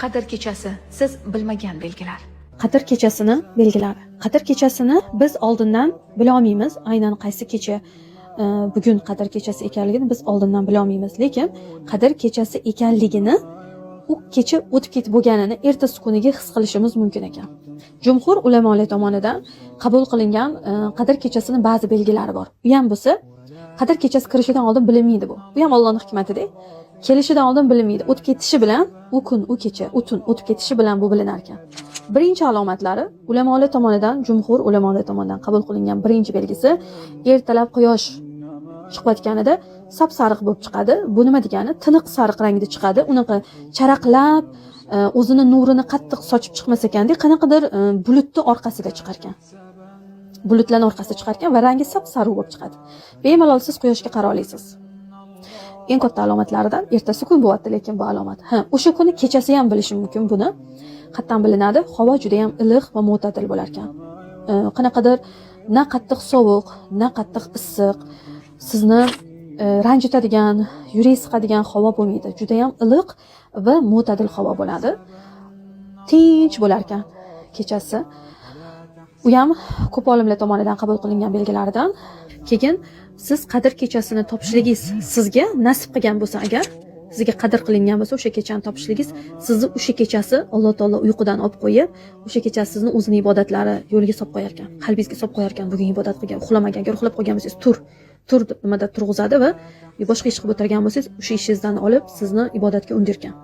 Qadr kechasi siz bilmagan belgilar. Qadr kechasini belgilari. Qadr kechasini biz oldindan bila olmaymiz. Aynan qaysi kecha bugun qadr kechasi ekanligini biz oldindan bila olmaymiz. Lekin qadr kechasi ekanligini u kecha o'tib ketib bo'lganini ertasi kuniga his qilishimiz mumkin ekan. Jumhur ulamolar tomonidan qabul qilingan qadr kechasining ba'zi belgilari bor. U ham bo'lsa, qadr kechasi kirishidan oldin bilinmaydi bu. Bu ham Allohning hikmatida. Kelishidan oldin bilinmaydi. O'tib ketishi bilan u kun, u kecha, u tun o'tib ketishi bilan bu bilinar ekan. Birinchi alomatlari ulamolar tomonidan, jumhur ulamolar tomonidan qabul qilingan birinchi belgisi ertalab quyosh chiqayotganida sap-sariq bo'lib chiqadi. Bu nima degani? Tiniq sariq rangda chiqadi. Unaqa charaqlab, o'zini nurini qattiq sochib chiqmas ekanda, qanaqadir bulutni orqasida chiqar ekan. Bulutlarning orqasida chiqar ekan va rangi sap-sariq bo'lib chiqadi. Bemalol siz quyoshga qara olasiz. Eng katta alomatlaridan ertasi kun bo'lyapti, lekin bu alomat. O'sha kuni kechasi ham bilish mumkin buni. Qatdan bilinadi? Havo juda ham iliq va mo'tadil bo'lar ekan. Qanaqadir na qattiq sovuq, na qattiq issiq, sizni ranjitadigan, yurak siqadigan havo bo'lmaydi. Juda ham iliq va mo'tadil havo bo'ladi. Tinch bo'lar ekan kechasi. U ham ko'p olimlar tomonidan qabul qilingan belgilaridan. Keyin siz qadr kechasini topishligingiz sizga nasib qilgan bo'lsa agar, sizga qadr qilingan bo'lsa o'sha kechani topishligingiz sizni o'sha kechasi Alloh taolo uyqudan olib qo'yib, o'sha kechasi sizni o'zining ibodatlari yo'liga solib qo'yar ekan. Qalbingizga solib qo'yar ekan, bugun ibodat qilgan, uxlamagan, agar uxlab qolgan bo'lsangiz tur deb nimada turg'izadi va boshqa ish qilib o'tirgan bo'lsangiz o'sha ishingizdan olib sizni ibodatga undirgan.